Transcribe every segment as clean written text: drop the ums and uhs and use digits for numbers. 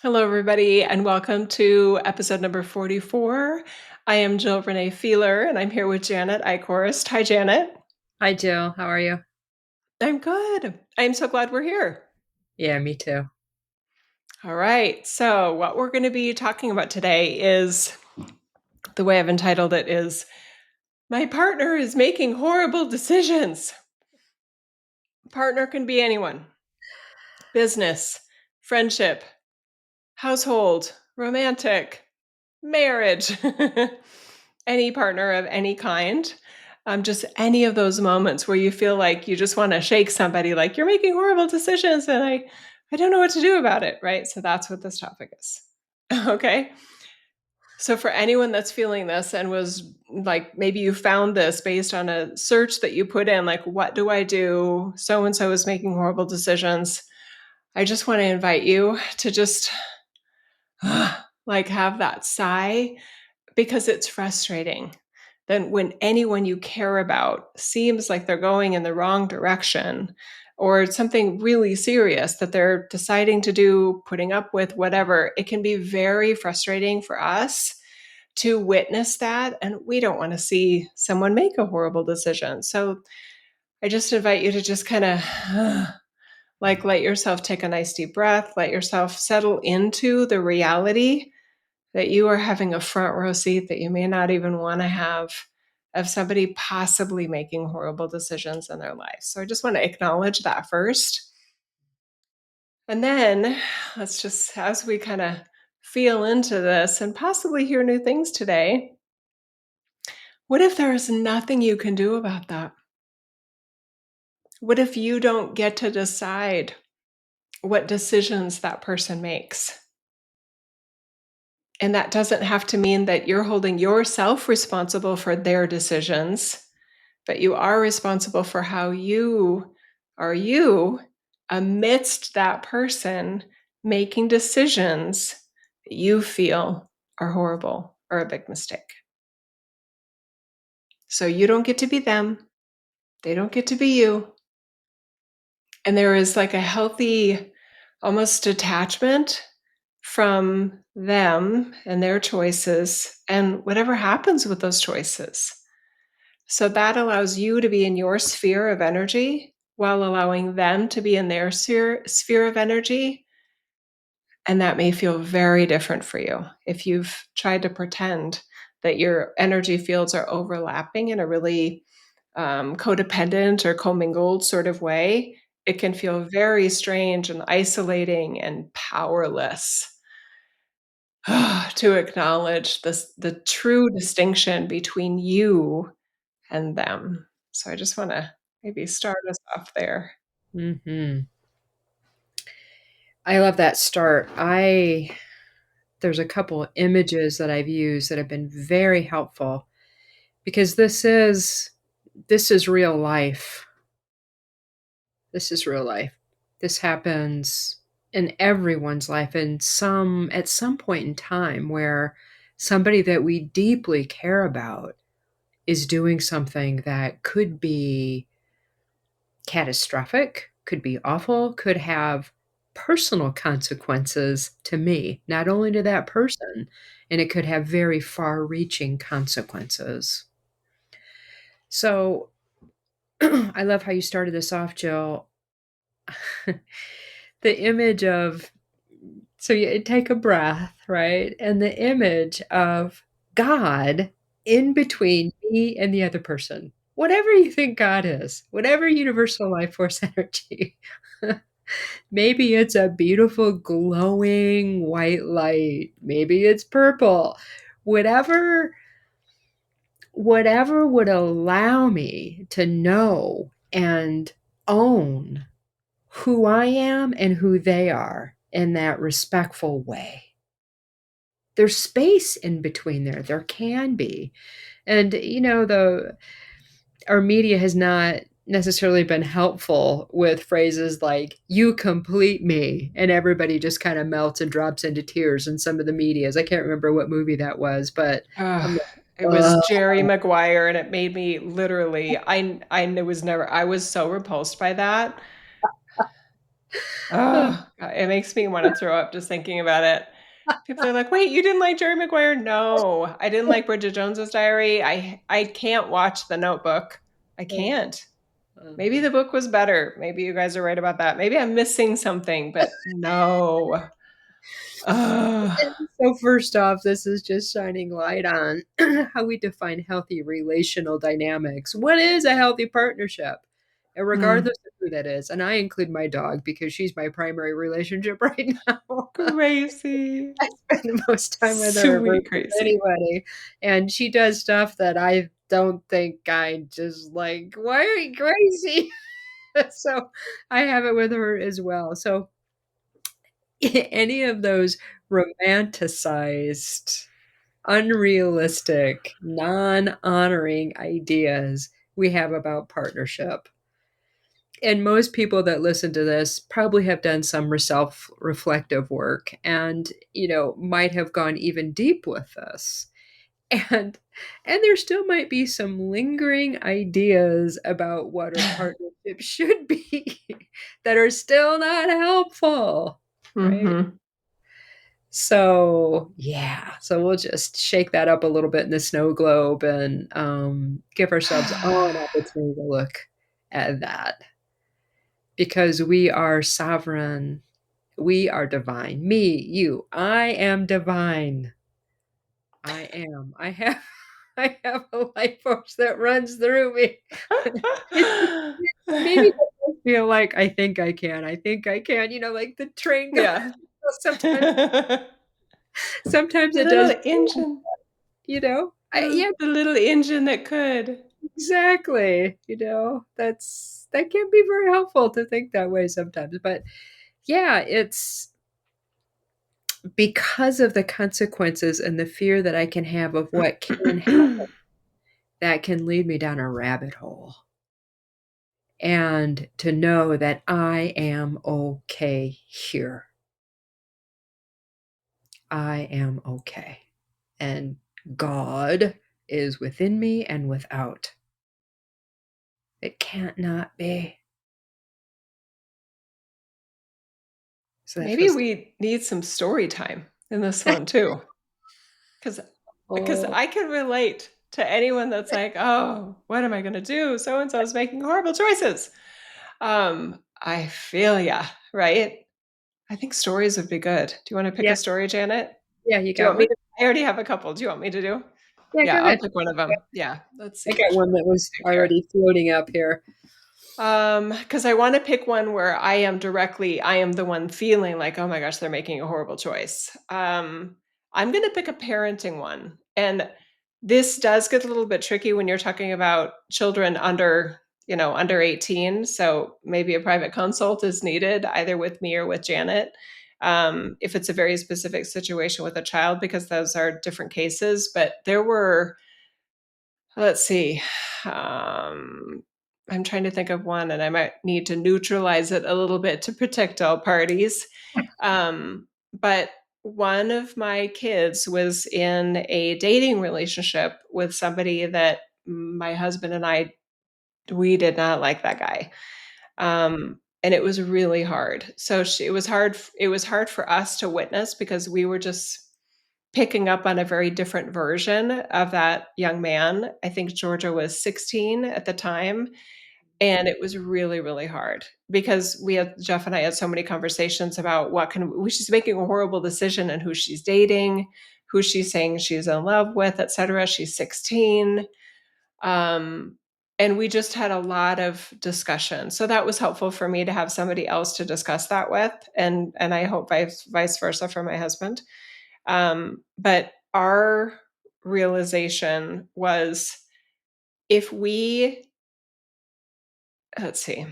Hello, everybody, and welcome to episode number 44. I am Jill Renee Feeler, and I'm here with Janet Eichhorst. Hi, Janet. Hi, Jill. How are you? I'm good. I'm so glad we're here. Yeah, me too. All right. So, what we're going to be talking about today is the way I've entitled it is My Partner is Making Horrible Decisions. Partner can be anyone, business, friendship, household, romantic, marriage, any partner of any kind. Just any of those moments where you feel like you just want to shake somebody, like you're making horrible decisions and I don't know what to do about it, right? So that's what this topic is. Okay. So for anyone that's feeling this and was like, maybe you found this based on a search that you put in, like, what do I do? So and so is making horrible decisions. I just want to invite you to just like have that sigh because it's frustrating. Then when anyone you care about seems like they're going in the wrong direction or something really serious that they're deciding to do, putting up with, whatever, it can be very frustrating for us to witness that. And we don't want to see someone make a horrible decision. So I just invite you to just kind of like let yourself take a nice deep breath, let yourself settle into the reality that you are having a front row seat that you may not even want to have of somebody possibly making horrible decisions in their life. So I just want to acknowledge that first. And then let's just, as we kind of feel into this and possibly hear new things today, what if there is nothing you can do about that? What if you don't get to decide what decisions that person makes? And that doesn't have to mean that you're holding yourself responsible for their decisions, but you are responsible for how you are you amidst that person making decisions that you feel are horrible or a big mistake. So you don't get to be them, they don't get to be you. And there is like a healthy, almost detachment from them and their choices and whatever happens with those choices. So that allows you to be in your sphere of energy while allowing them to be in their sphere of energy. And that may feel very different for you if you've tried to pretend that your energy fields are overlapping in a really codependent or commingled sort of way. It can feel very strange and isolating and powerless to acknowledge the true distinction between you and them. So I just want to maybe start us off there. Hmm. I love that start. There's a couple of images that I've used that have been very helpful because this is real life. This is real life. This happens in everyone's life and some at some point in time where somebody that we deeply care about is doing something that could be catastrophic, could be awful, could have personal consequences to me, not only to that person, and it could have very far reaching consequences. So I love how you started this off, Jill. The image of, so you take a breath, right? And the image of God in between me and the other person. Whatever you think God is, whatever universal life force energy. Maybe it's a beautiful glowing white light. Maybe it's purple. Whatever whatever would allow me to know and own who I am and who they are in that respectful way. There's space in between there. There can be. And the our media has not necessarily been helpful with phrases like "you complete me," and everybody just kind of melts and drops into tears in some of the medias. I can't remember what movie that was, but Ugh, I'm it like, was ugh. Jerry Maguire, and it made me literally. I was never. I was so repulsed by that. Oh, God, it makes me want to throw up just thinking about it. People are like, "Wait, you didn't like Jerry Maguire?" No, I didn't like Bridget Jones's Diary. I can't watch The Notebook. I can't. Maybe Uh-huh. the book was better. Maybe you guys are right about that. Maybe I'm missing something, but no. Ugh. So first off, this is just shining light on how we define healthy relational dynamics. What is a healthy partnership? And Mm, regardless of who that is, and I include my dog because she's my primary relationship right now. Gracie. I spend the most time with her Sweet versus Gracie. anybody. And she does stuff that I don't think I just like, why are you crazy? So I have it with her as well. So any of those romanticized, unrealistic, non honoring ideas we have about partnership. And most people that listen to this probably have done some self reflective work and, might have gone even deep with this. And there still might be some lingering ideas about what a partnership should be that are still not helpful, right? Mm-hmm. So, yeah, so we'll just shake that up a little bit in the snow globe and give ourselves all an opportunity to look at that because we are sovereign. We are divine. Me, you, I am divine. I am. I have I have a life force that runs through me. It maybe it does feel like I think I can, like the train going. Yeah. Sometimes sometimes The it does little feel, engine. yeah, The little engine that could. exactly. That can be very helpful to think that way sometimes. But yeah, it's because of the consequences and the fear that I can have of what can happen that can lead me down a rabbit hole. And to know that I am okay here. I am okay. And God is within me and without. It can't not be. So that Maybe feels we need some story time in this one too. Because oh I can relate to anyone that's like, "Oh, what am I gonna do? So and so is making horrible choices." I feel ya, right? I think stories would be good. Do you wanna pick yeah, a story, Janet? yeah, you Do you got want me one? to I already have a couple. Do you want me to do? Yeah, Yeah, go I'll ahead. pick one of them. Yeah, let's I see, got which one one that was to pick here? already floating up here. Because I wanna pick one where I am the one feeling like, "Oh my gosh, they're making a horrible choice." I'm gonna pick a parenting one, and this does get a little bit tricky when you're talking about children under 18, so maybe a private consult is needed either with me or with Janet, if it's a very specific situation with a child, because those are different cases, but there were let's see. I'm trying to think of one, and I might need to neutralize it a little bit to protect all parties. But one of my kids was in a dating relationship with somebody that my husband and we did not like that guy. And it was really hard. It was hard for us to witness because we were just picking up on a very different version of that young man. I think Georgia was 16 at the time, and it was really, really hard because Jeff and I had so many conversations about she's making a horrible decision and who she's dating, who she's saying she's in love with, etc. She's 16. Um, and we just had a lot of discussion. So that was helpful for me to have somebody else to discuss that with, and I hope vice versa for my husband. But our realization was if we, let's see,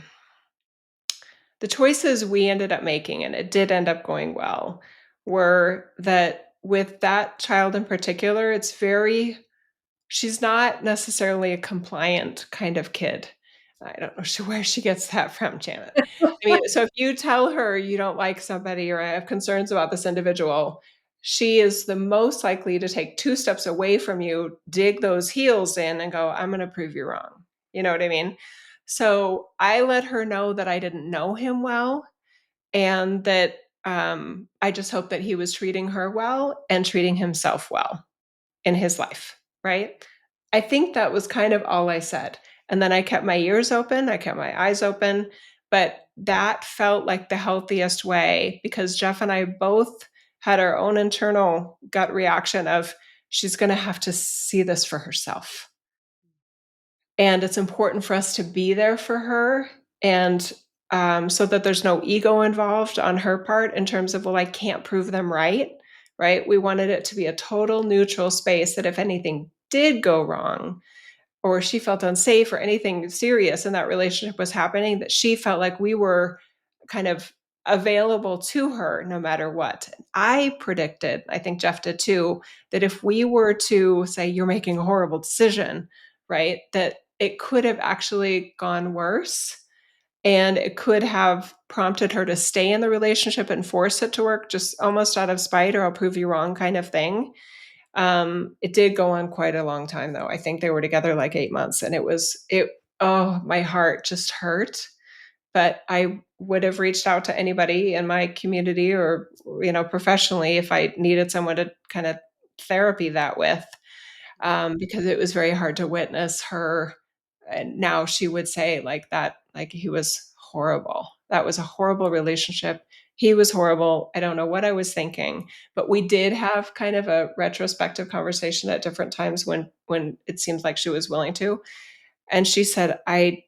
the choices we ended up making, and it did end up going well, were that with that child in particular, she's not necessarily a compliant kind of kid. I don't know where she gets that from, Janet. I mean, so if you tell her you don't like somebody or I have concerns about this individual, she is the most likely to take 2 steps away from you, dig those heels in and go, "I'm gonna prove you wrong." You know what I mean? So, I let her know that I didn't know him well, and that I just hope that he was treating her well and treating himself well in his life, right? I think that was kind of all I said. And then I kept my ears open, I kept my eyes open, but that felt like the healthiest way because Jeff and I both had our own internal gut reaction of she's going to have to see this for herself. And it's important for us to be there for her and so that there's no ego involved on her part in terms of, well, I can't prove them right, right? We wanted it to be a total neutral space that if anything did go wrong or she felt unsafe or anything serious in that relationship was happening, that she felt like we were kind of available to her no matter what. I predicted, I think Jeff did too, that if we were to say, you're making a horrible decision, right, that it could have actually gone worse and it could have prompted her to stay in the relationship and force it to work just almost out of spite or I'll prove you wrong kind of thing. It did go on quite a long time though. I think they were together like 8 months and oh, my heart just hurt. But I would have reached out to anybody in my community or, professionally if I needed someone to kind of therapy that with, because it was very hard to witness her. And now she would say like that, like he was horrible. That was a horrible relationship. He was horrible. I don't know what I was thinking, but we did have kind of a retrospective conversation at different times when it seems like she was willing to. And she said, I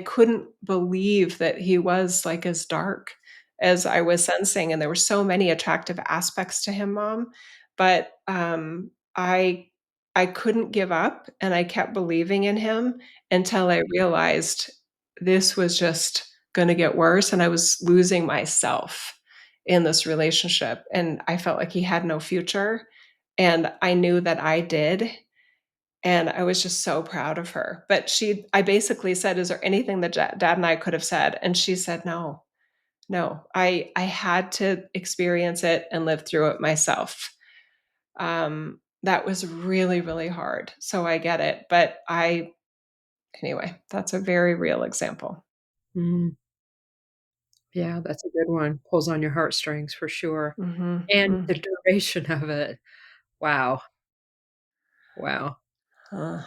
couldn't believe that he was like as dark as I was sensing. And there were so many attractive aspects to him, Mom. But I couldn't give up and I kept believing in him until I realized this was just going to get worse. And I was losing myself in this relationship. And I felt like he had no future. And I knew that I did. And I was just so proud of her. But I basically said, is there anything that dad and I could have said? And she said, no, no, I had to experience it and live through it myself. That was really, really hard. So I get it. But anyway, that's a very real example. Mm, yeah, that's a good one. Pulls on your heartstrings for sure. Hmm. And the duration of it. Wow. Wow. Uh,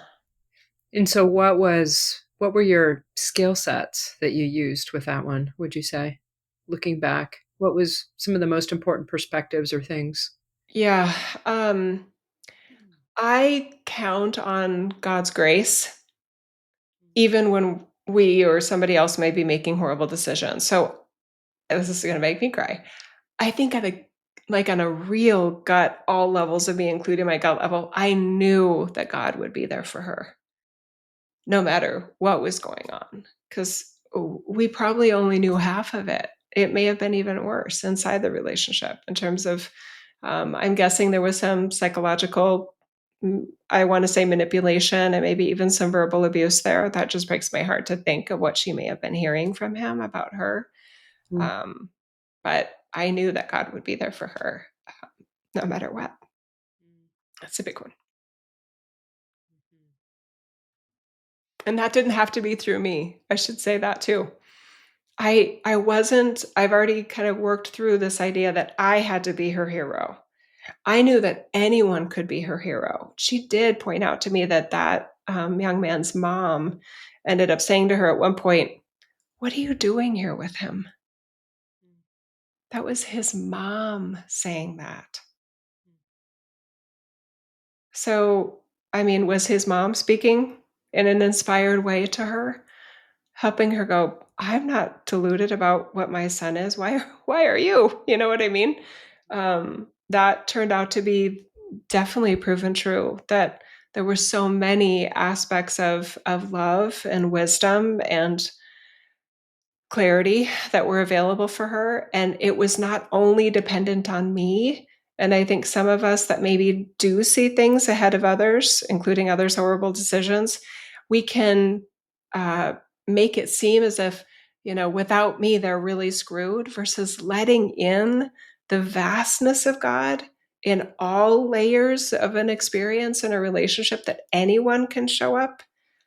And so what were your skill sets that you used with that one, would you say? Looking back, what was some of the most important perspectives or things? yeah. I count on God's grace, even when we or somebody else may be making horrible decisions. So this is going to make me cry. I think on a real gut, all levels of me, including my gut level, I knew that God would be there for her no matter what was going on. Because we probably only knew half of it. It may have been even worse inside the relationship in terms of, I'm guessing there was some psychological, I want to say manipulation and maybe even some verbal abuse there. That just breaks my heart to think of what she may have been hearing from him about her. Mm, Um, but I knew that God would be there for her no matter what. That's a big one. And that didn't have to be through me. I should say that too. I've already kind of worked through this idea that I had to be her hero. I knew that anyone could be her hero. She did point out to me that young man's mom ended up saying to her at one point, "What are you doing here with him?" That was his mom saying that. So, I mean, was his mom speaking in an inspired way to her, helping her go, "I'm not deluded about what my son is. Why are you?" You know what I mean? That turned out to be definitely proven true, that there were so many aspects of love and wisdom and clarity that were available for her, and it was not only dependent on me. And I think some of us that maybe do see things ahead of others, including others' horrible decisions, we can uh, make it seem as if, without me, they're really screwed, versus letting in the vastness of God in all layers of an experience in a relationship, that anyone can show up,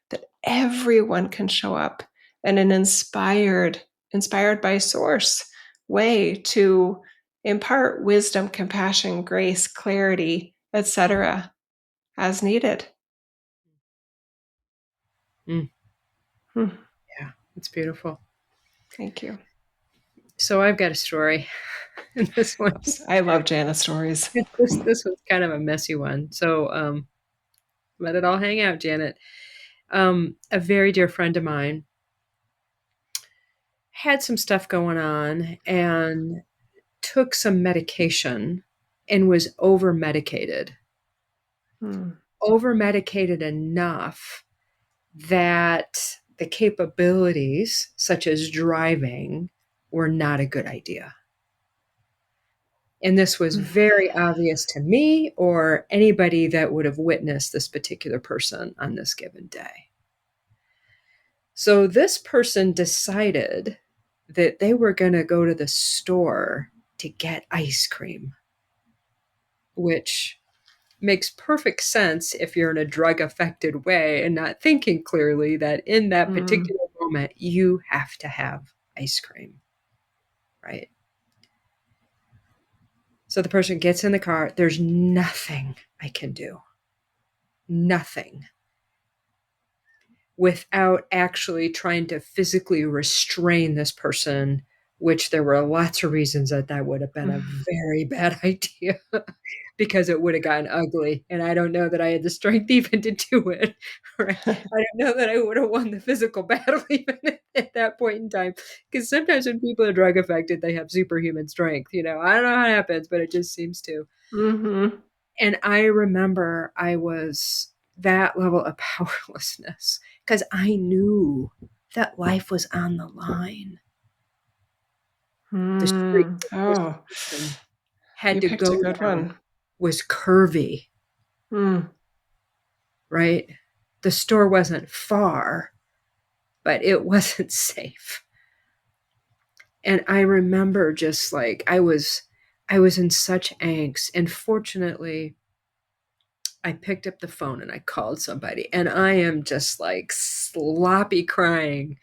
that everyone can show up in an inspired, inspired by source way to impart wisdom, compassion, grace, clarity, etc. as needed. Mm, Hmm. yeah, it's beautiful. Thank you. So I've got a story, and this one's I love Jana's stories. this one's kind of a messy one. So let it all hang out, Janet. A very dear friend of mine had some stuff going on and took some medication and was over medicated. Hmm. Over medicated enough that the capabilities, such as driving, were not a good idea. And this was very obvious to me or anybody that would have witnessed this particular person on this given day. So this person decided that they were going to go to the store to get ice cream, which makes perfect sense if you're in a drug affected way and not thinking clearly that in that Hmm. particular moment you have to have ice cream, right? So the person gets in the car. There's nothing I can do, nothing, without actually trying to physically restrain this person, which there were lots of reasons that that would have been a very bad idea because it would have gotten ugly. And I don't know that I had the strength even to do it. Right? I don't know that I would have won the physical battle even at that point in time. Because sometimes when people are drug affected, they have superhuman strength. I don't know how it happens, but it just seems to. Mm-hmm. And I remember I was that level of powerlessness because I knew that life was on the line. The street Mm. that this Oh, person had you to picked a go good down one. was curvy, Mm. right? The store wasn't far, but it wasn't safe. And I remember just like I was in such angst. And fortunately, I picked up the phone and I called somebody, and I am just like sloppy crying.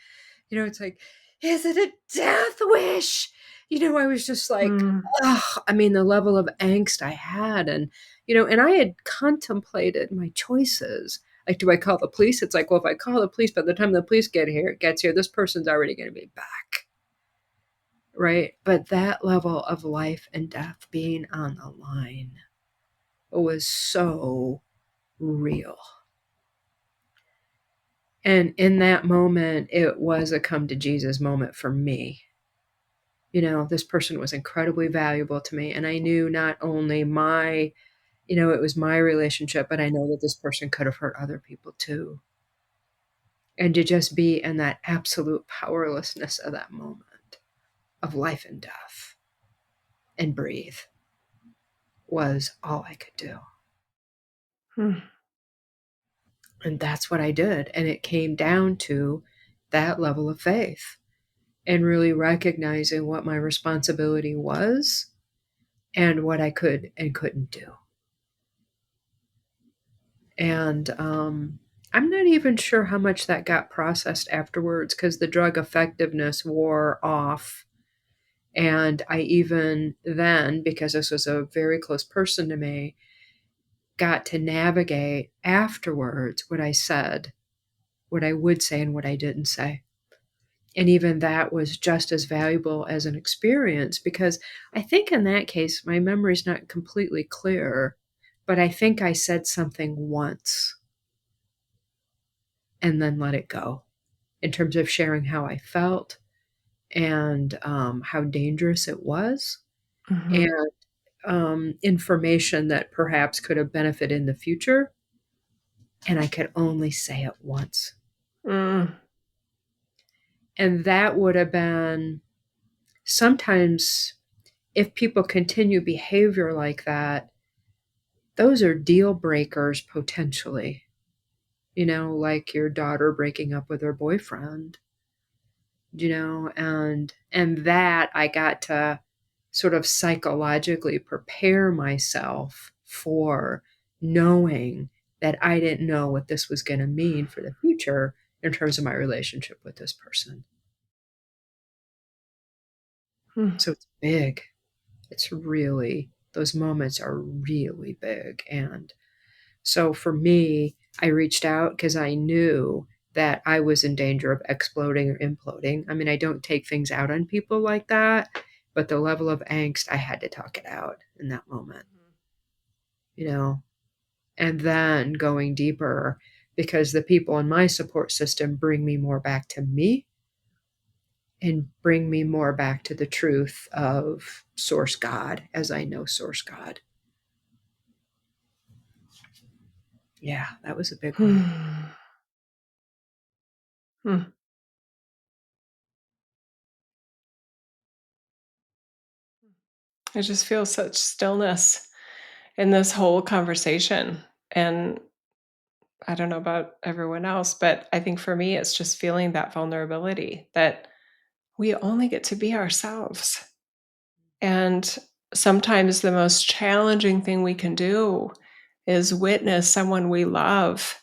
It's like, is it a death wish? I was just like, Mm. ugh. I mean, the level of angst I had, and I had contemplated my choices. Like, do I call the police? It's like, well, if I call the police, by the time the police gets here, this person's already going to be back, right? But that level of life and death being on the line was so real. And in that moment, it was a come to Jesus moment for me. This person was incredibly valuable to me. And I knew not only it was my relationship, but I know that this person could have hurt other people too. And to just be in that absolute powerlessness of that moment of life and death and breathe was all I could do. Mm. And that's what I did. And it came down to that level of faith and really recognizing what my responsibility was and what I could and couldn't do. And I'm not even sure how much that got processed afterwards because the drug effectiveness wore off. And I even then, because this was a very close person to me, got to navigate afterwards what I said, what I would say, and what I didn't say. And even that was just as valuable as an experience because I think in that case, my memory's not completely clear, but I think I said something once and then let it go in terms of sharing how I felt and how dangerous it was and Mm-hmm. information that perhaps could have benefited in the future. And I could only say it once. Mm. And that would have been sometimes if people continue behavior like that, those are deal breakers potentially, like your daughter breaking up with her boyfriend, and that I got to sort of psychologically prepare myself for knowing that I didn't know what this was going to mean for the future in terms of my relationship with this person. Hmm. So it's big. It's really, those moments are really big. And so for me, I reached out because I knew that I was in danger of exploding or imploding. I mean, I don't take things out on people like that, but the level of angst, I had to talk it out in that moment, you know, and then going deeper because the people in my support system bring me more back to me and bring me more back to the truth of Source God as I know Source God. Yeah, that was a big one. Hmm. Hmm. I just feel such stillness in this whole conversation. And I don't know about everyone else, but I think for me, it's just feeling that vulnerability that we only get to be ourselves. And sometimes the most challenging thing we can do is witness someone we love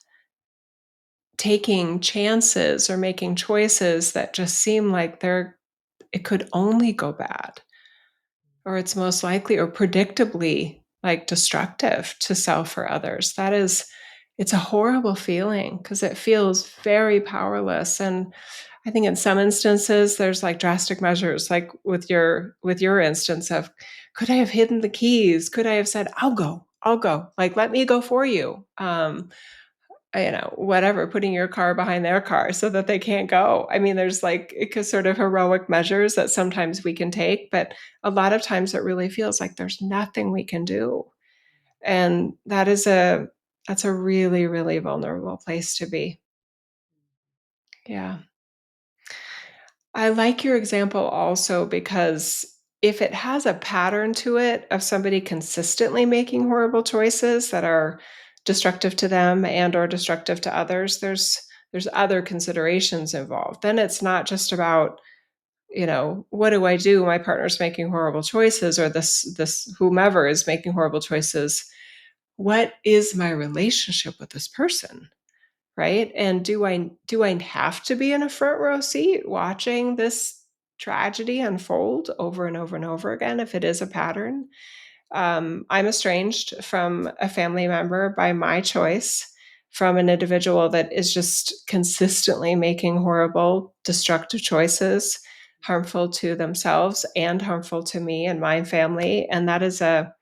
taking chances or making choices that just seem like it could only go bad, or it's most likely or predictably like destructive to self or others. It's a horrible feeling because it feels very powerless. And I think in some instances there's like drastic measures, like with your instance of, could I have hidden the keys? Could I have said, I'll go, like, let me go for you. Whatever, putting your car behind their car so that they can't go. I mean, there's like sort of heroic measures that sometimes we can take, but a lot of times it really feels like there's nothing we can do. And that's a really, really vulnerable place to be. Yeah. I like your example also because if it has a pattern to it of somebody consistently making horrible choices that are destructive to them and or destructive to others, there's other considerations involved. Then it's not just about, what do I do? My partner's making horrible choices, or this whomever is making horrible choices. What is my relationship with this person? Right? And do I have to be in a front row seat watching this tragedy unfold over and over and over again if it is a pattern? I'm estranged from a family member by my choice, from an individual that is just consistently making horrible, destructive choices, harmful to themselves and harmful to me and my family. And that is a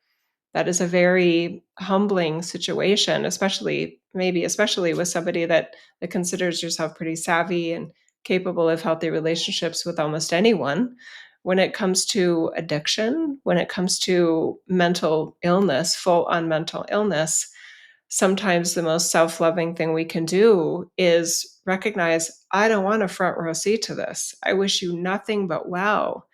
very humbling situation, especially with somebody that considers yourself pretty savvy and capable of healthy relationships with almost anyone. When it comes to addiction, when it comes to mental illness, full on mental illness, sometimes the most self-loving thing we can do is recognize, I don't want a front row seat to this. I wish you nothing but well.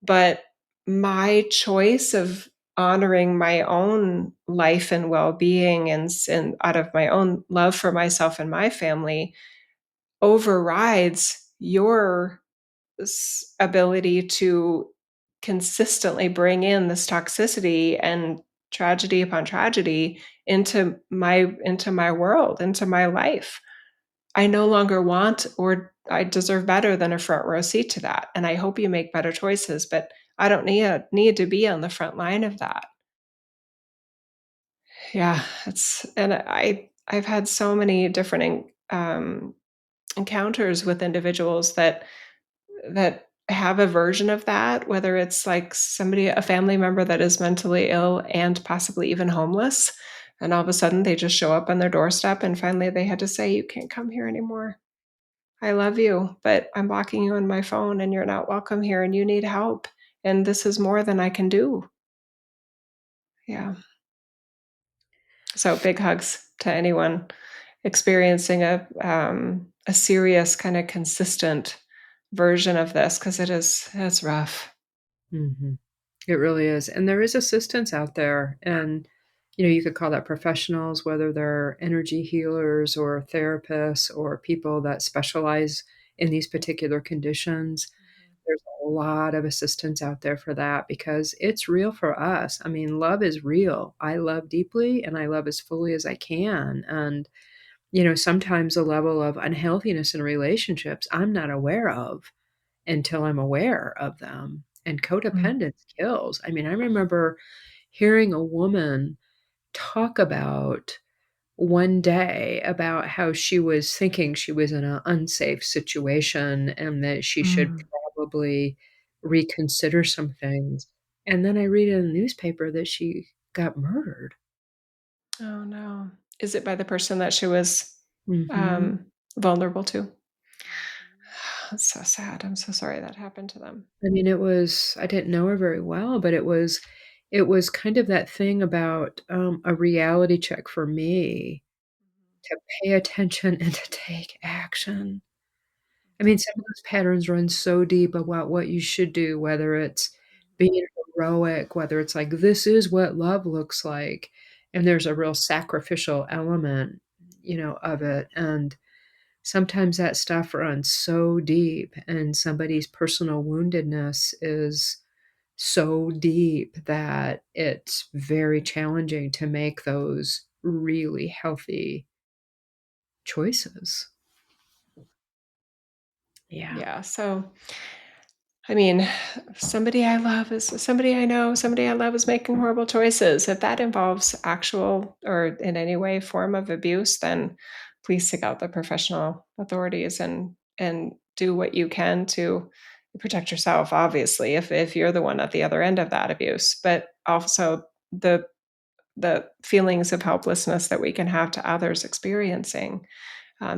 But my choice of honoring my own life and well-being and out of my own love for myself and my family overrides your ability to consistently bring in this toxicity and tragedy upon tragedy into my world, into my life. I no longer want, or I deserve better than a front row seat to that. And I hope you make better choices, but I don't need to be on the front line of that. Yeah, and I've had so many different encounters with individuals that have a version of that, whether it's like a family member that is mentally ill and possibly even homeless, and all of a sudden they just show up on their doorstep, and finally they had to say, "You can't come here anymore. I love you, but I'm blocking you on my phone and you're not welcome here and you need help. And this is more than I can do." Yeah. So big hugs to anyone experiencing a serious kind of consistent version of this, because it's rough. Mhm. It really is, and there is assistance out there, and, you could call that professionals, whether they're energy healers or therapists or people that specialize in these particular conditions. There's a lot of assistance out there for that because it's real for us. I mean, love is real. I love deeply and I love as fully as I can, and, sometimes a level of unhealthiness in relationships I'm not aware of until I'm aware of them. and Mm. codependence kills. I mean, I remember hearing a woman talk about one day about how she was thinking she was in an unsafe situation and that she should Mm. probably reconsider some things. And then I read in the newspaper that she got murdered. Oh, no. Is it by the person that she was, Mhm. um, vulnerable to? That's so sad. I'm so sorry that happened to them. I mean, I didn't know her very well, but it was kind of that thing about, a reality check for me to pay attention and to take action. I mean, some of those patterns run so deep about what you should do, whether it's being heroic, whether it's like, "This is what love looks like," and there's a real sacrificial element, of it, and sometimes that stuff runs so deep, and somebody's personal woundedness is so deep that it's very challenging to make those really healthy choices. Yeah. Yeah, so I mean, somebody I know, somebody I love is making horrible choices. If that involves actual or in any way form of abuse, then please seek out the professional authorities and do what you can to protect yourself, obviously, if you're the one at the other end of that abuse. But also the the feelings of helplessness that we can have to others experiencing,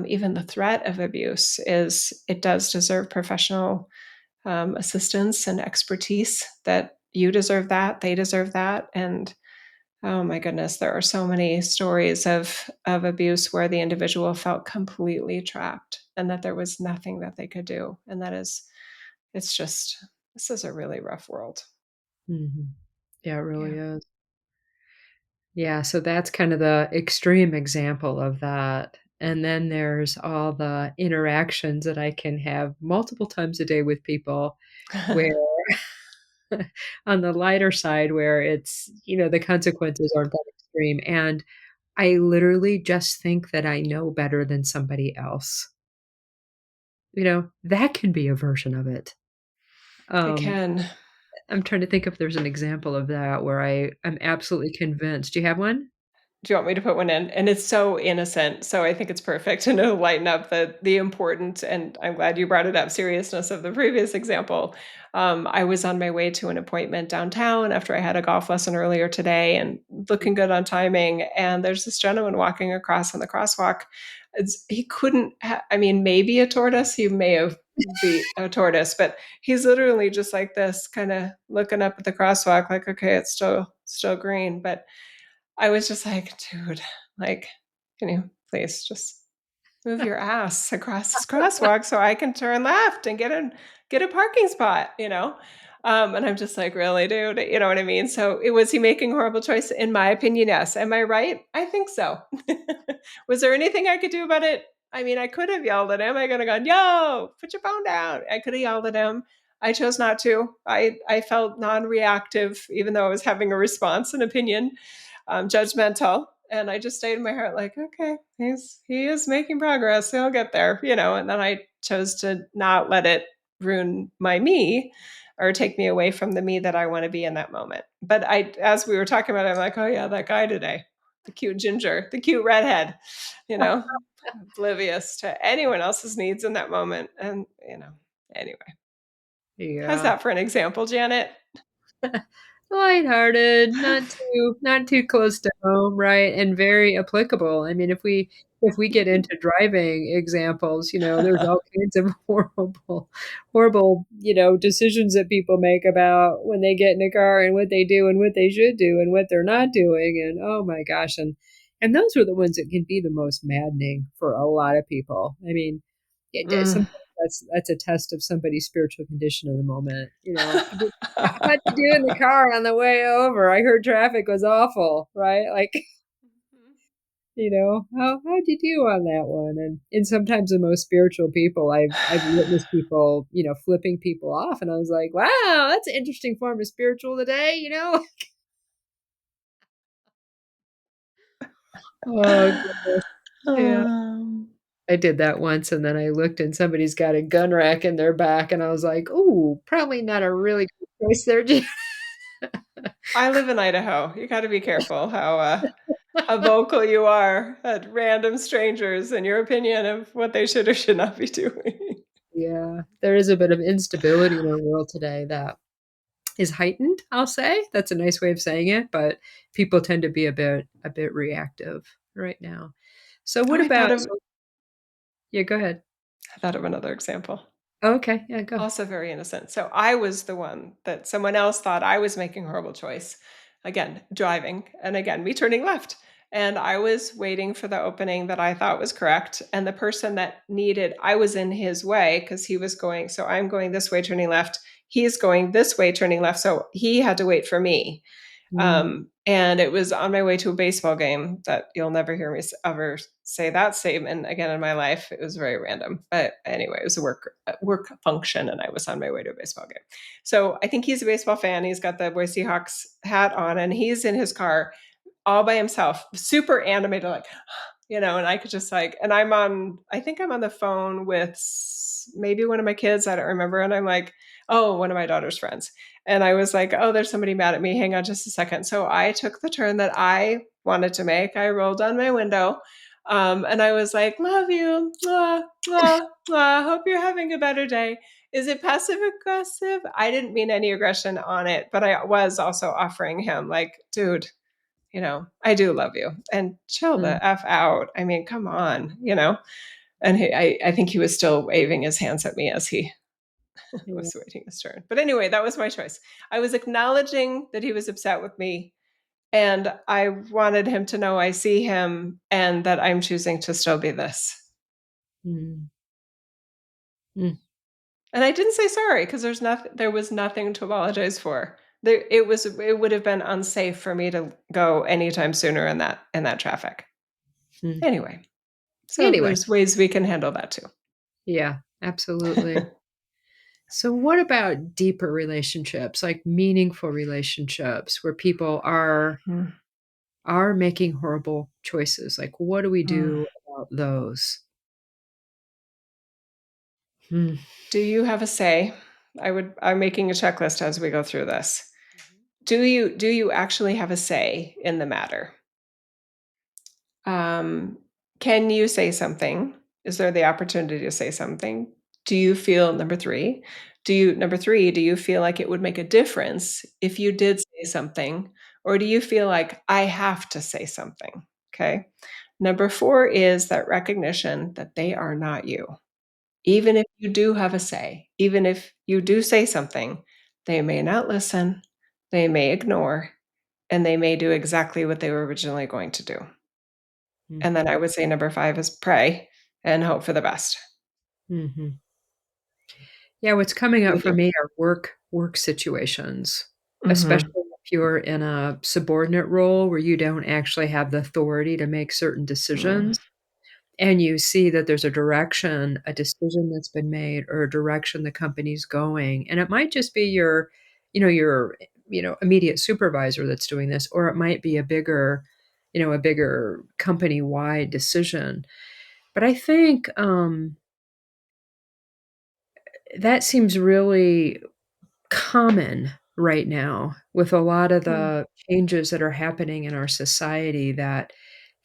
even the threat of abuse is it does deserve professional assistance and expertise. That you deserve that, they deserve that, and oh my goodness, there are so many stories of abuse where the individual felt completely trapped and that there was nothing that they could do, and that is, it's just, this is a really rough world. Mhm. Yeah, it really Yeah. is. Yeah, so that's kind of the extreme example of that, and then there's all the interactions that I can have multiple times a day with people where on the lighter side, where the consequences aren't that extreme, and I literally just think that I know better than somebody else. That can be a version of it. It Um, can. I'm trying to think if there's an example of that where I'm absolutely convinced. Do you have one? Do you want me to put one in? And it's so innocent, so I think it's perfect to know lighten up the important, and I'm glad you brought it up, seriousness of the previous example. I was on my way to an appointment downtown after I had a golf lesson earlier today and looking good on timing, and there's this gentleman walking across on the crosswalk. He couldn't I mean, maybe a tortoise, he may have be a tortoise, but he's literally just like this, kinda looking up at the crosswalk like, "Okay, it's still green," but I was just like, "Dude, like, can you please just move your ass across this crosswalk so I can turn left and get a parking spot," you know? And I'm just like, "Really, dude?" You know what I mean? So, it was he making a horrible choice? In my opinion, yes. Am I right? I think so. Was there anything I could do about it? I mean, I could have yelled at him. I could have gone, "Yo, put your phone down." I could have yelled at him. I chose not to. I felt non-reactive even though I was having a response, an opinion, judgmental. And I just stayed in my heart, like, okay, he is making progress. He'll get there, you know. And then I chose to not let it ruin my me or take me away from the me that I want to be in that moment. But as we were talking about it, I'm like, oh yeah, that guy today, the cute ginger, the cute redhead, you know, oblivious to anyone else's needs in that moment. And anyway, how's Yeah. that for an example, Janet? Lighthearted, not too close to home, right, and very applicable. I mean, if we get into driving examples, there's all kinds of horrible, decisions that people make about when they get in a car and what they do and what they should do and what they're not doing, and oh my gosh, and those are the ones that can be the most maddening for a lot of people. I mean, Mm. sometimes that's a test of somebody's spiritual condition in the moment. How'd you do in the car on the way over? I heard traffic was awful, right? Like, how'd you do on that one? And sometimes the most spiritual people, I've witnessed people, flipping people off, and I was like, wow, that's an interesting form of spiritual today. Oh goodness, yeah. Um, I did that once, and then I looked and somebody's got a gun rack in their back, and I was like, "Ooh, probably not a really good choice there, Jan." I live in Idaho. You gotta be careful how vocal you are at random strangers in your opinion of what they should or should not be doing. Yeah, there is a bit of instability in our world today that is heightened, I'll say. That's a nice way of saying it, but people tend to be a bit reactive right now. So Oh, what about yeah, go ahead. I thought of another example. Oh, okay, yeah, go. Also very innocent. So I was the one that someone else thought I was making a horrible choice. Again, driving, and again, me turning left. And I was waiting for the opening that I thought was correct. And the person that needed, I was in his way because he was going, so I'm going this way, turning left. He's going this way, turning left. So he had to wait for me. Mm, And it was on my way to a baseball game that you'll never hear me ever say that statement again in my life. It was very random, but anyway, it was a work function, and I was on my way to a baseball game. So I think he's a baseball fan. He's got the Boise Hawks hat on, and he's in his car all by himself, super animated, like, and I could just like, and I think I'm on the phone with maybe one of my kids, I don't remember. And I'm like, oh, one of my daughter's friends. And I was like, oh, there's somebody mad at me. Hang on just a second. So I took the turn that I wanted to make. I rolled down my window. And I was like, love you. Mwah, mwah, mwah. Hope you're having a better day. Is it passive aggressive? I didn't mean any aggression on it, but I was also offering him, like, dude, I do love you and chill mm, the F out. I mean, come on. And I think he was still waving his hands at me as he yeah, was waiting his turn. But anyway, that was my choice. I was acknowledging that he was upset with me, and I wanted him to know I see him and that I'm choosing to still be this. mm, mm, And I didn't say sorry because there was nothing to apologize for. It would have been unsafe for me to go anytime sooner in that traffic. mm. Anyway, so Anyway, there's ways we can handle that too. yeah, absolutely. So what about deeper relationships, like meaningful relationships where people Mm, are making horrible choices? Like what do we mm. do about those? Mm. Do you have a say? I'm making a checklist as we go through this. Do you actually have a say in the matter? Um, can you say something? Is there the opportunity to say something? Do you feel number 3, do you feel like it would make a difference if you did say something, or do you feel like I have to say something? Okay. Number 4 is that recognition that they are not you. Even if you do have a say, even if you do say something, they may not listen, they may ignore, and they may do exactly what they were originally going to do. And then Mhm, I would say number 5 is pray and hope for the best. mhm. Yeah, what's coming What do up you for think? me are work situations, especially Mhm. if you're in a subordinate role where you don't actually have the authority to make certain Mm. decisions, and you see that there's a direction, a decision that's been made, or a direction the company's going, and it might just be your immediate supervisor that's doing this, or it might be a bigger company-wide decision. But I think, that seems really common right now with a lot of Mm. the changes that are happening in our society, that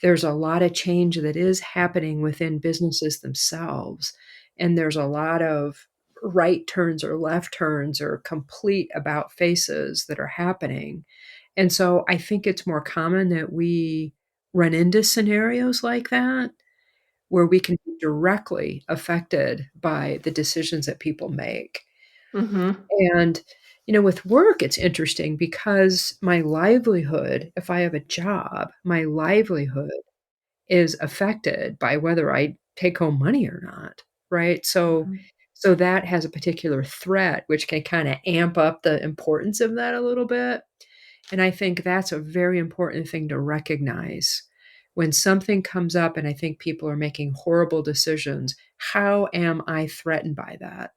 there's a lot of change that is happening within businesses themselves, and there's a lot of right turns or left turns or complete about faces that are happening, and so I think it's more common that we run into scenarios like that, where we can be directly affected by the decisions that people make. Mhm. And, with work, it's interesting because my livelihood, if I have a job, my livelihood is affected by whether I take home money or not, right? So Mhm. so that has a particular threat, which can kinda amp up the importance of that a little bit. And I think that's a very important thing to recognize. When something comes up and I think people are making horrible decisions, how am I threatened by that?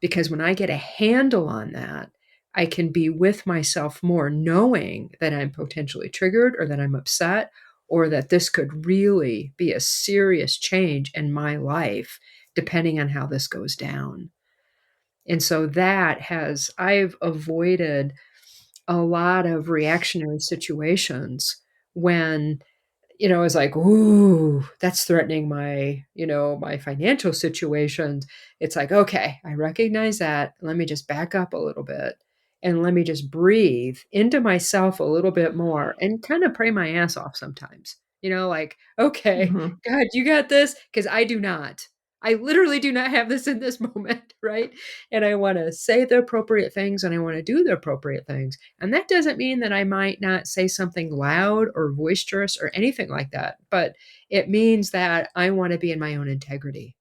Because when I get a handle on that, I can be with myself more knowing that I'm potentially triggered or that I'm upset or that this could really be a serious change in my life depending on how this goes down. And so I've avoided a lot of reactionary situations when, it's like, ooh, that's threatening my financial situations. It's like, okay, I recognize that. Let me just back up a little bit and let me just breathe into myself a little bit more and kind of pray my ass off sometimes. Like, okay, Mhm. God, you got this because I do not. I literally do not have this in this moment, right? And I want to say the appropriate things and I want to do the appropriate things. And that doesn't mean that I might not say something loud or boisterous or anything like that, but it means that I want to be in my own integrity.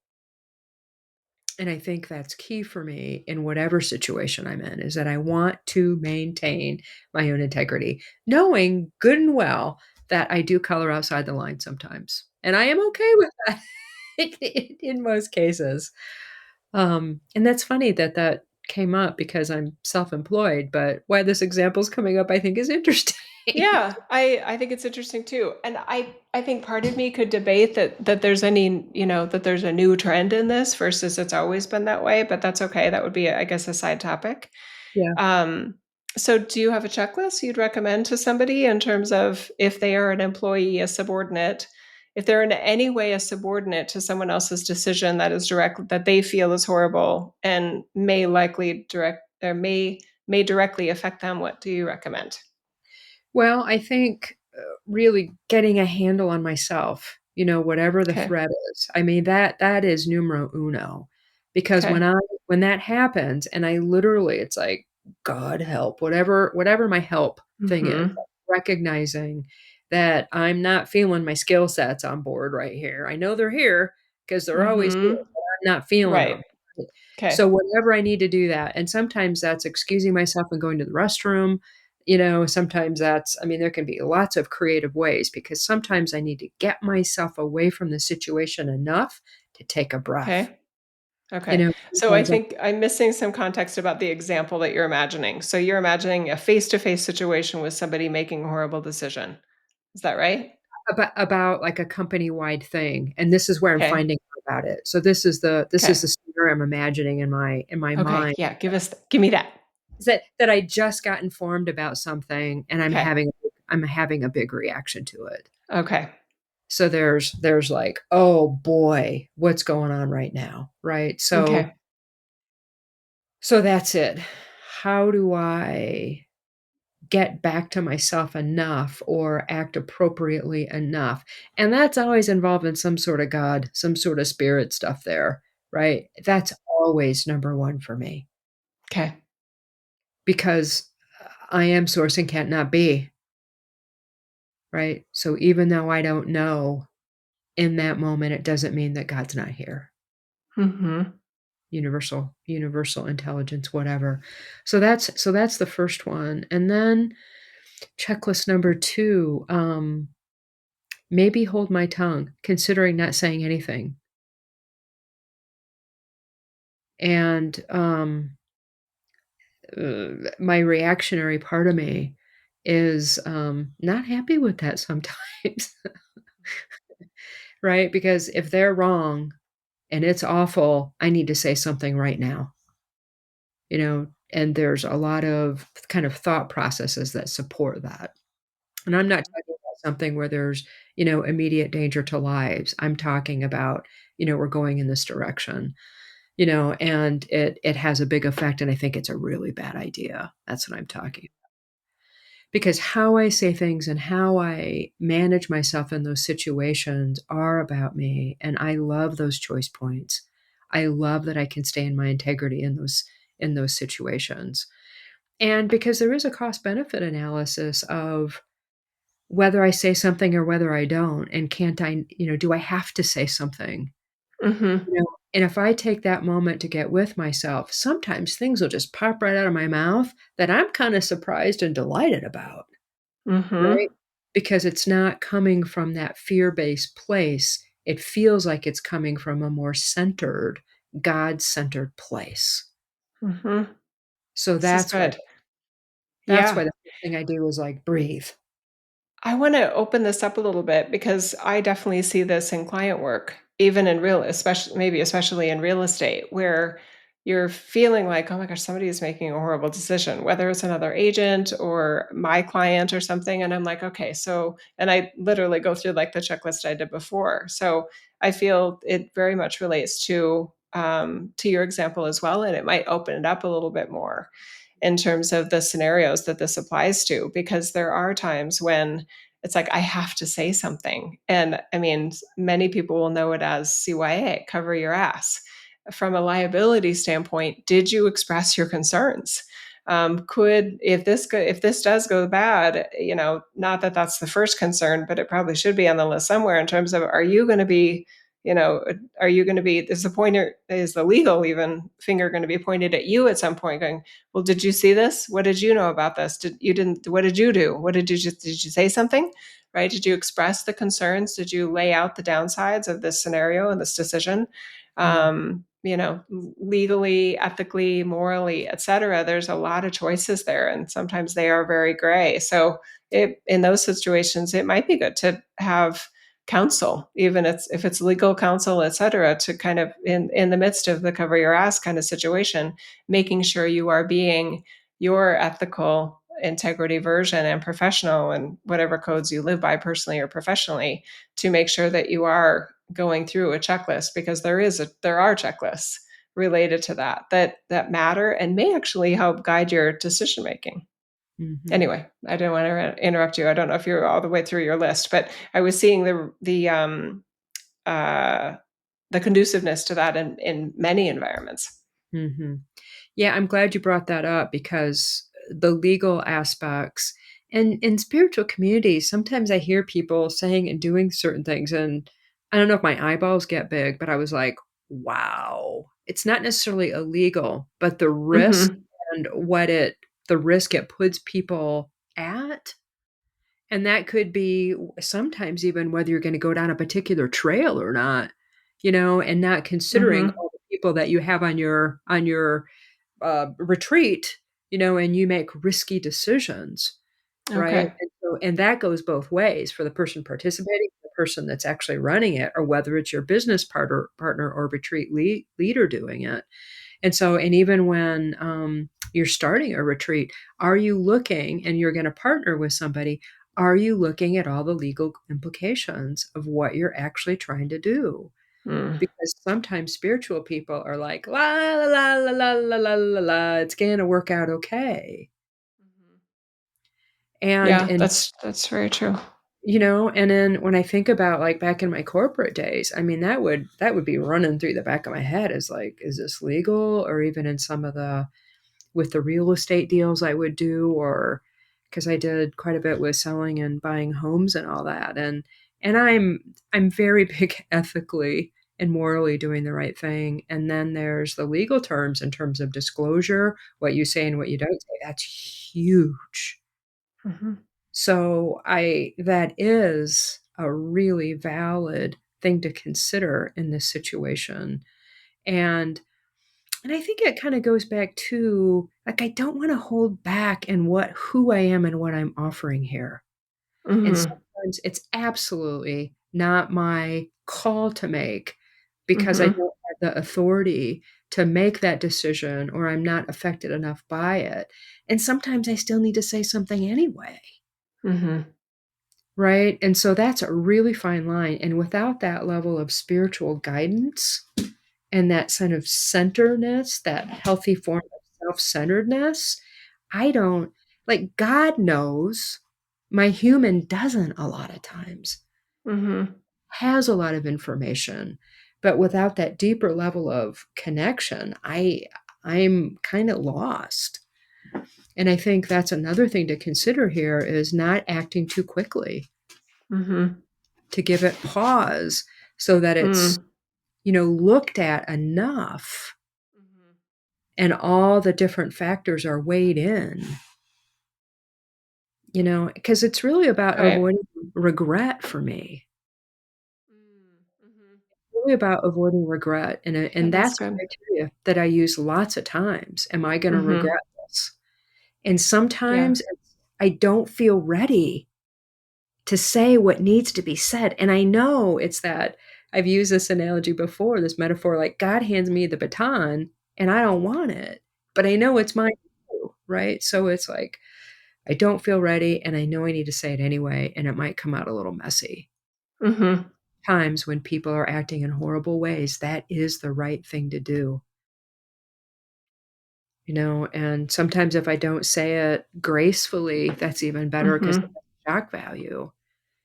And I think that's key for me in whatever situation I'm in, is that I want to maintain my own integrity, knowing good and well that I do color outside the line sometimes. And I am okay with that in most cases. And that's funny that that came up because I'm self-employed, but why this example is coming up, I think is interesting. Yeah, I think it's interesting too. And I think part of me could debate that there's any, that there's a new trend in this versus it's always been that way, but that's okay. That would be, I guess, a side topic. Yeah. Um, so do you have a checklist you'd recommend to somebody in terms of if they are an employee, a subordinate, if they're in any way a subordinate to someone else's decision that is direct that they feel is horrible and may directly affect them, what do you recommend? Well, I think really getting a handle on myself, whatever the Okay. threat is. I mean, that is numero uno. Because Okay. when that happens and I literally, it's like, God help, whatever my help thing is, Mhm. recognizing that I'm not feeling my skill sets on board right here. I know they're here because they're always here, Mhm. but I'm not feeling Right. them. Okay. So whenever I need to do that, and sometimes that's excusing myself and going to the restroom, sometimes I mean, there can be lots of creative ways because sometimes I need to get myself away from the situation enough to take a breath. Okay. Okay. So I Sometimes think I'm missing some context about the example that you're imagining. So you're imagining a face-to-face situation with somebody making a horrible decision. Is that right? about like a company-wide thing, and this is where I'm Okay. finding out about it. So this is Okay. the scenario I'm imagining in my Okay. mind, Yeah. Give me that. is that I just got informed about something and Okay. I'm having a big reaction to it. Okay. So there's like, oh boy, what's going on right now, right? So Okay. so that's it. How do I get back to myself enough or act appropriately enough? And that's always involved in some sort of God, some sort of spirit stuff there, right? That's always number one for me Okay. because I am source and can't not be, right? So even though I don't know in that moment, it doesn't mean that God's not here. Mhm. Universal intelligence, whatever. So that's the first one. And then checklist number 2, maybe hold my tongue, considering not saying anything. And, my reactionary part of me is, not happy with that sometimes, right? Because if they're wrong and it's awful, I need to say something right now, and there's a lot of kind of thought processes that support that. And I'm not talking about something where there's, immediate danger to lives. I'm talking about, we're going in this direction, and it has a big effect, and I think it's a really bad idea. That's what I'm talking. Because how I say things and how I manage myself in those situations are about me, and I love those choice points. I love that I can stay in my integrity in those situations. And because there is a cost benefit analysis of whether I say something or whether I don't, and can't I do I have to say something? Mhm. And if I take that moment to get with myself, sometimes things will just pop right out of my mouth that I'm kinda surprised and delighted about, right? Mhm. Because it's not coming from that fear-based place. It feels like it's coming from a more centered, God-centered place. Mhm. So This is that's why good. that's why Yeah. the first thing I do is, like, breathe. I want to open this up a little bit because I definitely see this in client work, even in real, especially maybe especially in real estate, where you're feeling like, oh my gosh, somebody is making a horrible decision, whether it's another agent or my client or something. And I'm like, okay, so, and I literally go through like the checklist I did before. So I feel it very much relates to your example as well, and it might open it up a little bit more in terms of the scenarios that this applies to, because there are times when it's like I have to say something. And I mean, many people will know it as CYA, cover your ass. From a liability standpoint, did you express your concerns? Could if this does go bad, not that that's the first concern, but it probably should be on the list somewhere in terms of, are you going to be, you know, are you going to be, is the legal even finger going to be pointed at you at some point, going, well, did you see this? What did you know about this? What did you do? Did you say something? Right? Did you express the concerns? Did you lay out the downsides of this scenario and this decision? Mm, Legally, ethically, morally, et cetera. There's a lot of choices there, and sometimes they are very gray. So in those situations, it might be good to have counsel, even if it's legal counsel, et cetera, to kind of in the midst of the cover your ass kind of situation, making sure you are being your ethical integrity version and professional and whatever codes you live by personally or professionally, to make sure that you are going through a checklist, because there are checklists related to that matter and may actually help guide your decision making. mhm, Anyway, I didn't want to interrupt you. I don't know if you're all the way through your list, but I was seeing uh, the conduciveness to that in many environments. mhm. Yeah, I'm glad you brought that up because the legal aspects and in spiritual communities, sometimes I hear people saying and doing certain things, and I don't know if my eyeballs get big, but I was like, wow. It's not necessarily illegal, but the risk Hmm. and the risk it puts people at. And that could be sometimes even whether you're going to go down a particular trail or not, and not considering Hmm. all the people that you have on your retreat, and you make risky decisions, right? Okay. And that goes both ways for the person participating, the person that's actually running it, or whether it's your business partner or retreat leader doing it. And even when you're starting a retreat, are you looking and you're going to partner with somebody? Are you looking at all the legal implications of what you're actually trying to do? Mm. Because sometimes spiritual people are like, la, la, la, la, la, la, la, la, la, it's going to work out okay. And, Yeah, and, that's very true. and then when I think about like back in my corporate days, I mean, that would be running through the back of my head is like, is this legal? Or even in some of with the real estate deals I would do, or because I did quite a bit with selling and buying homes and all that. And I'm very big ethically and morally doing the right thing. And then there's the legal terms in terms of disclosure, what you say and what you don't say. That's huge. Hmm. So I that is a really valid thing to consider in this situation. And and I think it kind of goes back to like I don't want to hold back in who I am and what I'm offering here. And Hmm. sometimes it's absolutely not my call to make because I Hmm. don't have the authority to make that decision or I'm not affected enough by it. And sometimes I still need to say something anyway. Hmm. Right? And so that's a really fine line. And without that level of spiritual guidance, and that kind of centeredness, that healthy form of self-centeredness, I don't like God knows, my human doesn't a lot of times, Hmm. has a lot of information, but without that deeper level of connection, I'm kind of lost. And I think that's another thing to consider here is not acting too quickly, Hmm. to give it pause so that it's, Mm. looked at enough and all the different factors are weighed in, because it's really about Right. avoiding regret for me. Mm-hmm. Really about avoiding regret, Yeah, and that's that's good. criteria that I use lots of times. Am I going to Hmm. regret this? And Yeah. sometimes I don't feel ready to say what needs to be said. And I know it's that I've used this analogy before, this metaphor, like God hands me the baton and I don't want it, but I know it's mine too, right? So it's like, I don't feel ready and I know I need to say it anyway, and it might come out a little messy. Mhm. Times when people are acting in horrible ways, that is the right thing to do. And sometimes if I don't say it gracefully, that's even better because it Mhm. has shock value.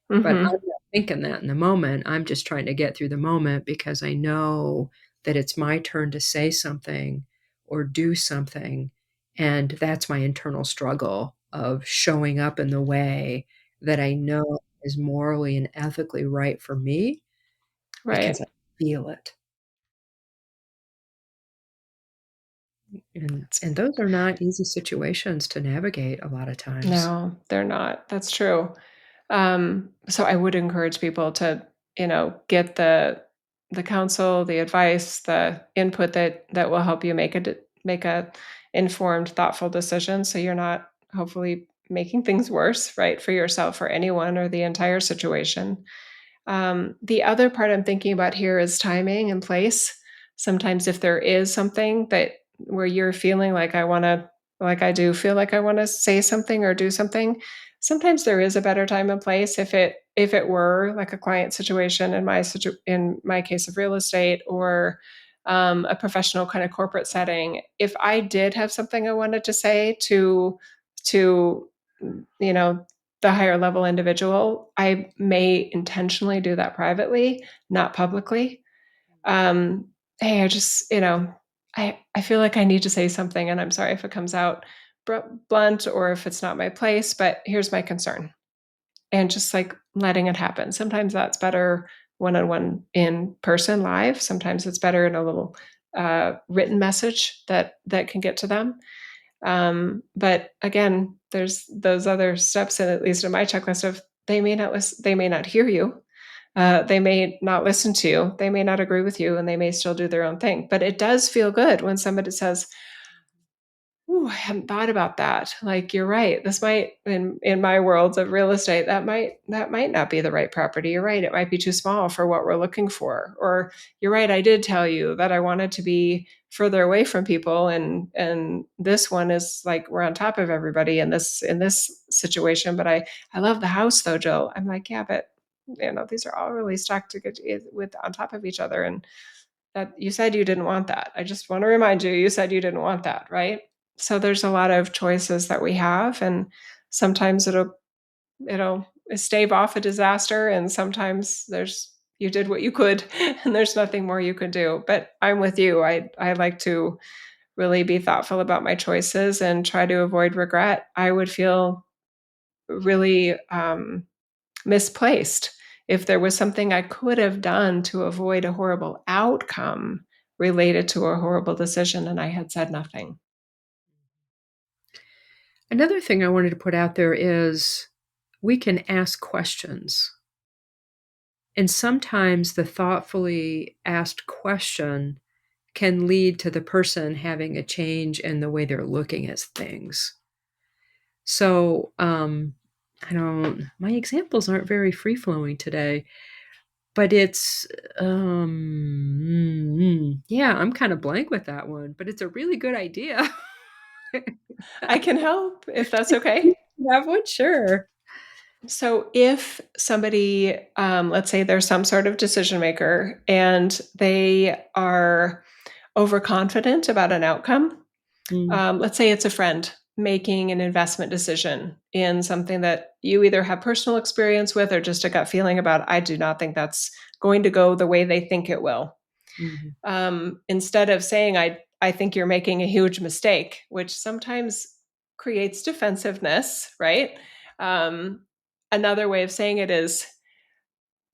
But I'm Mhm. not thinking that in the moment. I'm just trying to get through the moment because I know that it's my turn to say something or do something. And that's my internal struggle of showing up in the way that I know is morally and ethically right for me because Right. I feel it. And those are not easy situations to navigate a lot of times. No, they're not. That's true. So I would encourage people to, get the counsel, the advice, the input that will help you make a informed, thoughtful decision so you're not hopefully making things worse, right, for yourself or anyone or the entire situation. The other part I'm thinking about here is timing and place. Sometimes if there is something that where you're feeling like like I do feel like I want to say something or do something, sometimes there is a better time and place if it were like a client situation in my case of real estate or a professional kind of corporate setting. If I did have something I wanted to say to you know the higher level individual, I may intentionally do that privately, not publicly. Um, hey, I feel like I need to say something, and I'm sorry if it comes out blunt or if it's not my place, but here's my concern. And just like letting it happen. Sometimes that's better one on one in person live. Sometimes it's better in a little written message that can get to them. But again, there's those other steps, and at least in my checklist of they may not hear you, they may not listen to you, they may not agree with you, and they may still do their own thing. But it does feel good when somebody says, "Ooh, I hadn't thought about that." Like, you're right. This might in my worlds of real estate, that might not be the right property. You're right. It might be too small for what we're looking for. Or you're right, I did tell you that I wanted to be further away from people and this one is like we're on top of everybody in this situation, but I love the house though, Jill. I'm like, yeah, but these are all really stacked with on top of each other, and that you said you didn't want that. I just want to remind you, you said you didn't want that, right? So there's a lot of choices that we have, and sometimes it'll stave off a disaster, and sometimes there's you did what you could, and there's nothing more you could do. But I'm with you. I like to really be thoughtful about my choices and try to avoid regret. I would feel really misplaced if there was something I could have done to avoid a horrible outcome related to a horrible decision and I had said nothing. Another thing I wanted to put out there is we can ask questions. And sometimes the thoughtfully asked question can lead to the person having a change in the way they're looking at things. So, my examples aren't very free flowing today, but yeah, I'm kind of blank with that one, but it's a really good idea. I can help if that's okay. Have one, sure. So, if somebody, let's say there's some sort of decision maker and they are overconfident about an outcome, Mm, let's say it's a friend making an investment decision in something that you either have personal experience with or just a gut feeling about, I do not think that's going to go the way they think it will. mhm, Instead of saying, I think you're making a huge mistake, which sometimes creates defensiveness, right? Um, Another way of saying it is,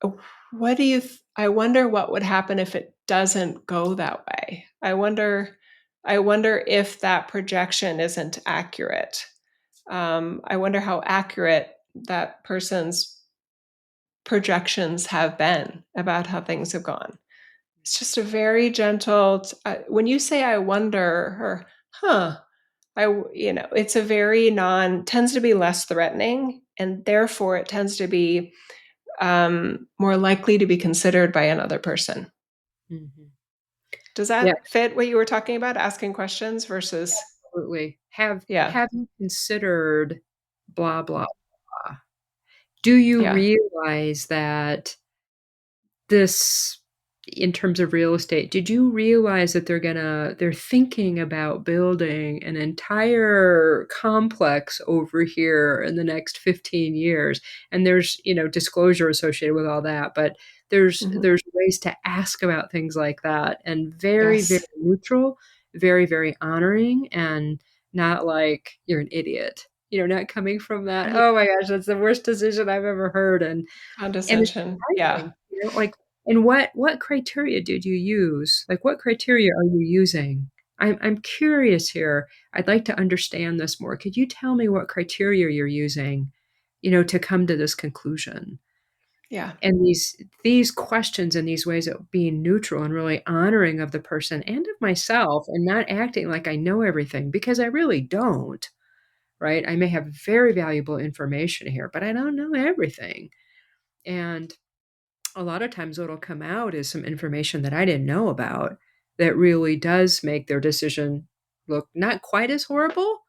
"Oh, what do you, I wonder what would happen if it doesn't go that way. I wonder if that projection isn't accurate. I wonder how accurate that person's projections have been about how things have gone." It's just a very gentle when you say, "I wonder," or, "Huh, it's a very tends to be less threatening, and therefore it tends to be more likely to be considered by another person. Mhm. Does Yeah, that fit what you were talking about, asking questions versus? absolutely. Have Yeah, have you considered blah, blah, blah? Do you yeah. realize that this in terms of real estate, did you realize that they're thinking about building an entire complex over here in the next 15 years? And there's, disclosure associated with all that, but Mhm. there's ways to ask about things like that, and very, very Yes, neutral, very, very honoring, and not like you're an idiot. Not coming from that, yeah. "Oh my gosh, that's the worst decision I've ever heard," and it's Condescension. Yeah, surprising, like and what criteria did you use? Like, what criteria are you using? I'm curious here. I'd like to understand this more. Could you tell me what criteria you're using, to come to this conclusion? yeah. And these questions and these ways of being neutral and really honoring of the person and of myself, and not acting like I know everything, because I really don't, right? I may have very valuable information here, but I don't know everything. And a lot of times what'll come out is some information that I didn't know about that really does make their decision look not quite as horrible.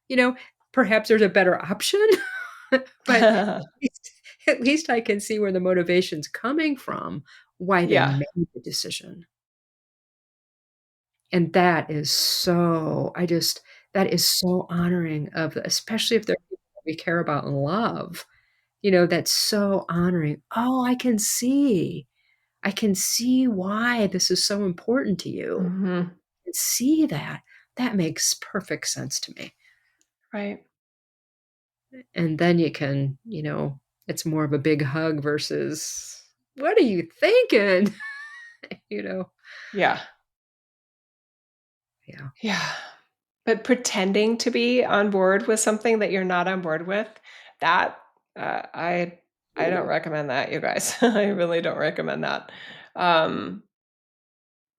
You know, Perhaps there's a better option, but least at least I can see where the motivation's coming from, why they Yeah. made the decision. And that is so honoring of, especially if they're people that we care about and love, that's so honoring. "Oh, I can see why this is so important to you. Mhm. I see that. That makes perfect sense to me." Right. And then it's more of a big hug versus, "What are you thinking?" You know? Yeah. Yeah. Yeah. But pretending to be on board with something that you're not on board with, that, I don't recommend that, you guys. I really don't recommend that. Um,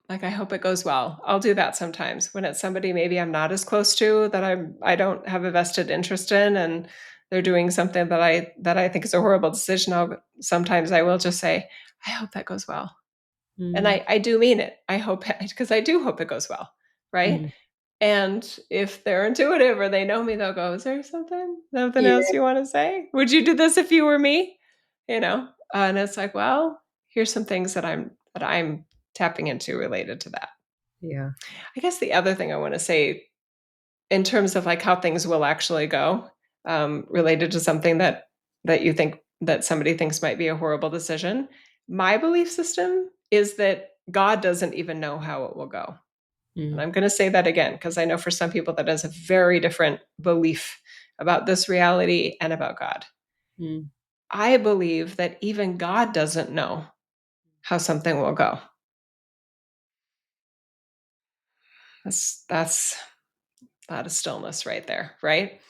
like, I hope it goes well. I'll do that sometimes when it's somebody maybe I'm not as close to, that I don't have a vested interest in, and they're doing something that I think is a horrible decision. Sometimes I will just say, "I hope that goes well." And Mm, I do mean it. I hope because I do hope it goes well, right? mm. And if they're intuitive or they know me, they'll go, "Is there something else Yeah, you wanna say? Would you do this if you were me?" You know? And it's like, "Well, here's some things that I'm tapping into related to that." yeah. I guess the other thing I wanna say in terms of, like, how things will actually go, related to something that you think that somebody thinks might be a horrible decision, my belief system is that God doesn't even know how it will go. And Mm, I'm gonna say that again because I know for some people that is a very different belief about this reality and about God. mm. I believe that even God doesn't know how something will go. That's a lot of stillness right there, right?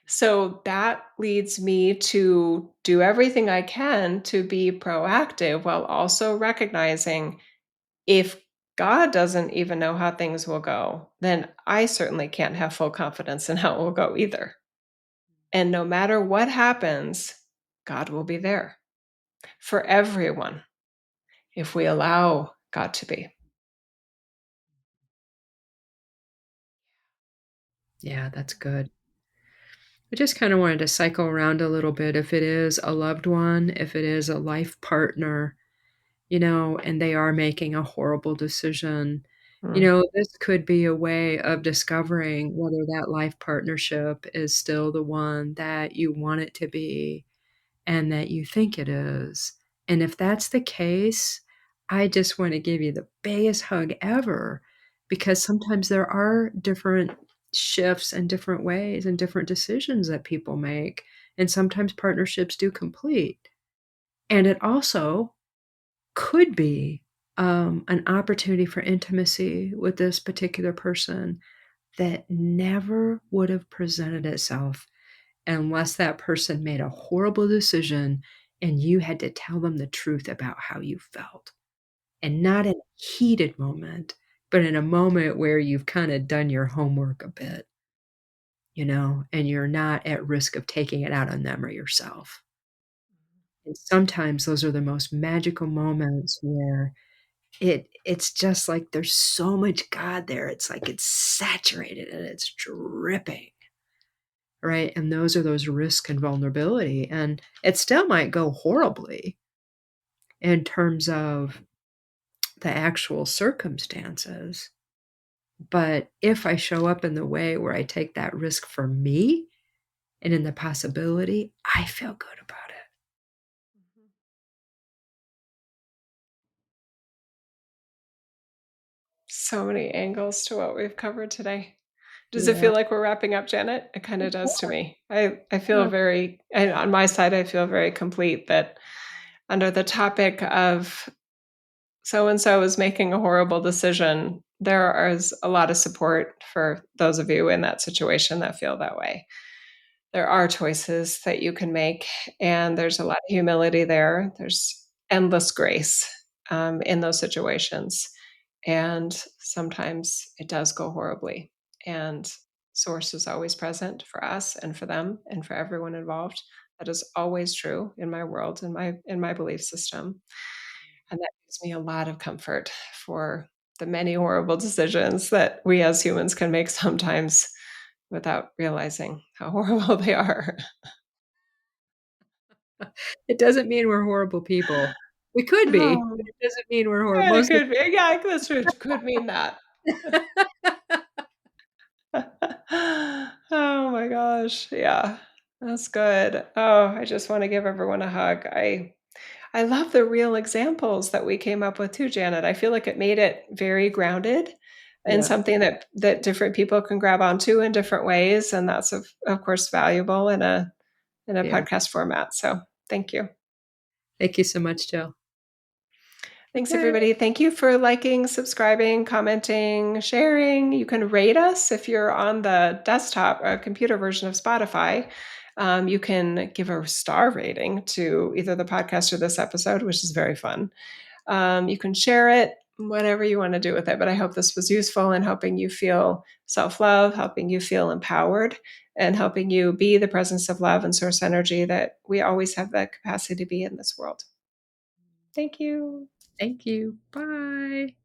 So that leads me to do everything I can to be proactive while also recognizing if God doesn't even know how things will go, then I certainly can't have full confidence in how it will go either. And no matter what happens, God will be there for everyone if we allow God to be. Yeah, that's good. I just kinda wanted to cycle around a little bit. If it is a loved one, if it is a life partner, and they are making a horrible decision, Mm, this could be a way of discovering whether that life partnership is still the one that you want it to be and that you think it is. And if that's the case, I just want to give you the biggest hug ever, because sometimes there are different shifts and different ways and different decisions that people make. And sometimes partnerships do complete. And it also could be an opportunity for intimacy with this particular person that never would have presented itself unless that person made a horrible decision and you had to tell them the truth about how you felt. And not in a heated moment, but in a moment where you've kinda done your homework a bit. and you're not at risk of taking it out on them or yourself. And sometimes those are the most magical moments where it's just like there's so much God there. It's like it's saturated and it's dripping, right? And those are those risk and vulnerability. And it still might go horribly in terms of the actual circumstances. But if I show up in the way where I take that risk for me and in the possibility, I feel good about it. So many angles to what we've covered today. Does it Yeah. feel like we're wrapping up, Janet? It kind of does to me. I feel Yeah. very, and on my side, I feel very complete that under the topic of so and so is making a horrible decision, there is a lot of support for those of you in that situation that feel that way. There are choices that you can make, and there's a lot of humility there. There's endless grace in those situations. And sometimes it does go horribly. And source is always present for us and for them and for everyone involved. That is always true in my world, in my belief system. And that gives me a lot of comfort for the many horrible decisions that we as humans can make sometimes without realizing how horrible they are. It doesn't mean we're horrible people. We could be, but Oh, it doesn't mean we're horrible. yeah, it Most of could be. Yeah, that's true. It could mean that. Oh my gosh. Yeah. That's good. Oh, I just want to give everyone a hug. I love the real examples that we came up with too, Janet. I feel like it made it very grounded and Yeah, something that different people can grab onto in different ways. And that's of course valuable in a yeah. podcast format. So thank you. Thank you so much, Jill. Thanks, Okay. everybody. Thank you for liking, subscribing, commenting, sharing. You can rate us if you're on the desktop computer version of Spotify. You can give a star rating to either the podcast or this episode, which is very fun. You can share it, whatever you want to do with it. But I hope this was useful in helping you feel self love, helping you feel empowered, and helping you be the presence of love and source energy that we always have the capacity to be in this world. Thank you. Thank you. Bye.